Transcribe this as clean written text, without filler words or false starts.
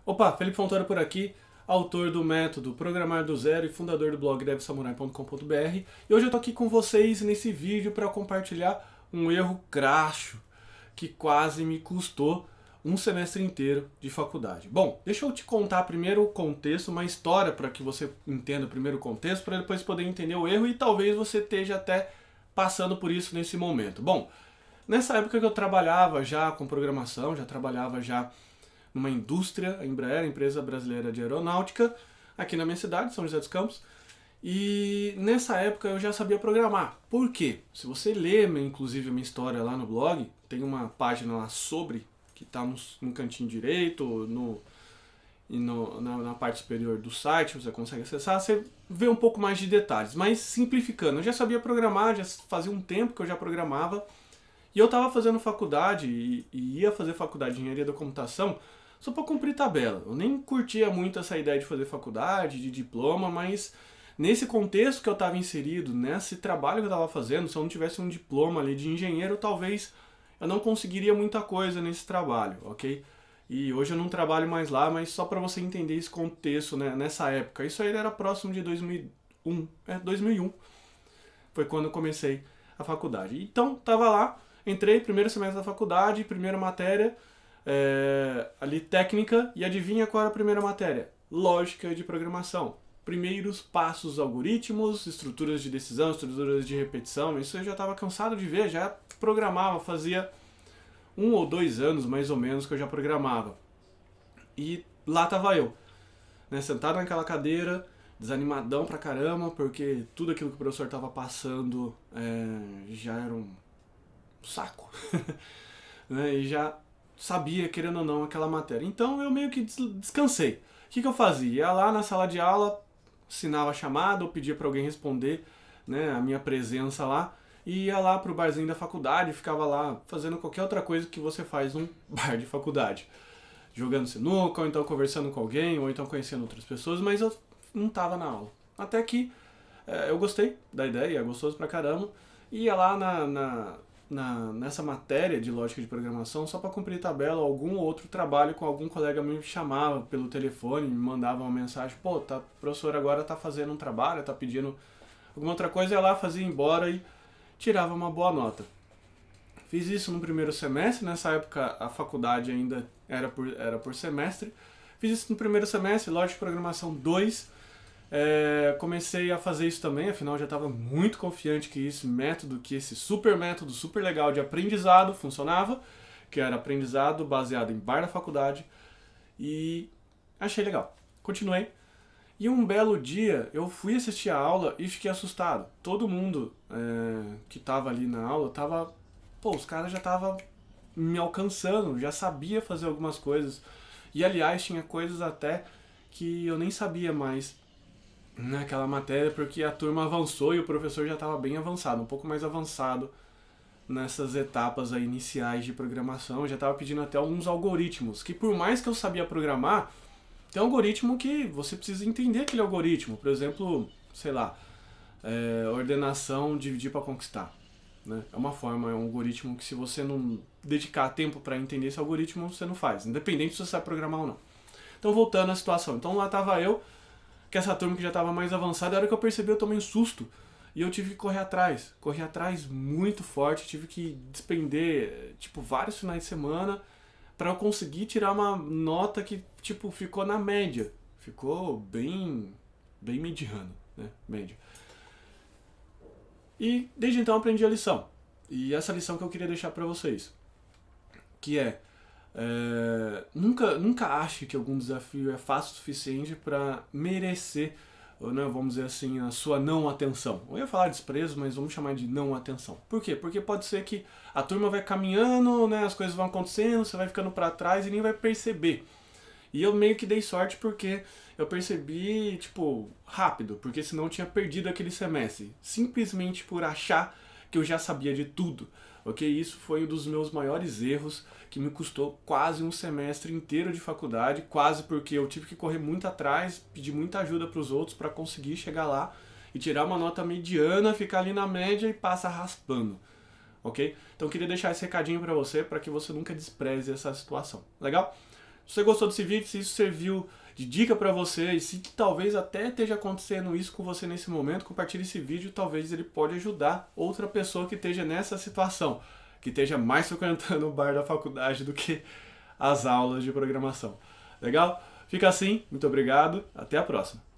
Opa, Felipe Fontoura por aqui, autor do método Programar do Zero e fundador do blog devsamurai.com.br. E hoje eu tô aqui com vocês nesse vídeo para compartilhar um erro crasso que quase me custou um semestre inteiro de faculdade. Bom, deixa eu te contar primeiro o contexto, uma história para que você entenda primeiro o contexto, para depois poder entender o erro e talvez você esteja até passando por isso nesse momento. Bom, nessa época que eu trabalhava já com programação, já trabalhava já numa indústria, a Embraer, a empresa brasileira de aeronáutica, aqui na minha cidade, São José dos Campos. E nessa época eu já sabia programar. Por quê? Se você ler, inclusive, a minha história lá no blog, tem uma página lá sobre, que está no cantinho direito, na parte superior do site, você consegue acessar, você vê um pouco mais de detalhes. Mas simplificando, eu já sabia programar, já fazia um tempo que eu já programava, e eu estava fazendo faculdade, e ia fazer faculdade de engenharia da computação, só para cumprir tabela. Eu nem curtia muito essa ideia de fazer faculdade, de diploma, mas nesse contexto que eu estava inserido, nesse trabalho que eu estava fazendo, se eu não tivesse um diploma ali de engenheiro, talvez eu não conseguiria muita coisa nesse trabalho, ok? E hoje eu não trabalho mais lá, mas só para você entender esse contexto, né, nessa época. Isso aí era próximo de 2001, 2001 foi quando eu comecei a faculdade. Então, estava lá, entrei, primeiro semestre da faculdade, primeira matéria, ali técnica, e adivinha qual era a primeira matéria? Lógica de programação. Primeiros passos, algoritmos, estruturas de decisão, estruturas de repetição, isso eu já estava cansado de ver, já programava, fazia 1 ou 2 anos mais ou menos que eu já programava. E lá estava eu, né, sentado naquela cadeira, desanimadão pra caramba, porque tudo aquilo que o professor estava passando já era um saco. Né, e já sabia, querendo ou não, aquela matéria. Então eu meio que descansei. O que eu fazia? Ia lá na sala de aula, assinava a chamada ou pedia para alguém responder, né, a minha presença lá, e ia lá pro barzinho da faculdade, ficava lá fazendo qualquer outra coisa que você faz num bar de faculdade. Jogando sinuca, ou então conversando com alguém, ou então conhecendo outras pessoas, mas eu não estava na aula. Até que eu gostei da ideia, é gostoso pra caramba, e ia lá nessa matéria de lógica de programação só para cumprir tabela, algum outro trabalho com algum colega me chamava pelo telefone, me mandava uma mensagem, pô, o professor agora tá fazendo um trabalho, tá pedindo alguma outra coisa, ia lá, fazia embora e tirava uma boa nota. Fiz isso no primeiro semestre, nessa época a faculdade ainda era por semestre. Fiz isso no primeiro semestre, lógica de programação 2. Comecei a fazer isso também, afinal já estava muito confiante que esse super método, super legal de aprendizado funcionava, que era aprendizado baseado em bar da faculdade, e achei legal. Continuei. E um belo dia eu fui assistir a aula e fiquei assustado. Todo mundo que estava ali na aula tava. Pô, os caras já estavam me alcançando, já sabia fazer algumas coisas. E aliás, tinha coisas até que eu nem sabia mais naquela matéria, porque a turma avançou e o professor já estava bem avançado, um pouco mais avançado nessas etapas aí iniciais de programação. Já estava pedindo até alguns algoritmos, que por mais que eu sabia programar, tem um algoritmo que você precisa entender aquele algoritmo. Por exemplo, sei lá, ordenação dividir para conquistar. Né? É uma forma, é um algoritmo que se você não dedicar tempo para entender esse algoritmo, você não faz, independente se você sabe programar ou não. Então, voltando à situação. Então, lá estava eu, que essa turma que já estava mais avançada, a hora que eu percebi eu tomei um susto. E eu tive que correr atrás muito forte, tive que despender, vários finais de semana para eu conseguir tirar uma nota que, ficou na média. Ficou bem mediano, né? Média. E desde então eu aprendi a lição. E essa lição que eu queria deixar para vocês, que nunca ache que algum desafio é fácil o suficiente para merecer, né, vamos dizer assim, a sua não atenção. Eu ia falar desprezo, mas vamos chamar de não atenção. Por quê? Porque pode ser que a turma vai caminhando, né, as coisas vão acontecendo, você vai ficando para trás e nem vai perceber. E eu meio que dei sorte porque eu percebi, rápido, porque senão eu tinha perdido aquele semestre, simplesmente por achar que eu já sabia de tudo. Ok? Isso foi um dos meus maiores erros, que me custou quase um semestre inteiro de faculdade, quase porque eu tive que correr muito atrás, pedir muita ajuda para os outros para conseguir chegar lá e tirar uma nota mediana, ficar ali na média e passa raspando. Ok? Então eu queria deixar esse recadinho para você que você nunca despreze essa situação. Legal? Se você gostou desse vídeo, se isso serviu de dica para você, e se talvez até esteja acontecendo isso com você nesse momento, compartilhe esse vídeo, talvez ele pode ajudar outra pessoa que esteja nessa situação, que esteja mais frequentando o bar da faculdade do que as aulas de programação. Legal? Fica assim, muito obrigado, até a próxima.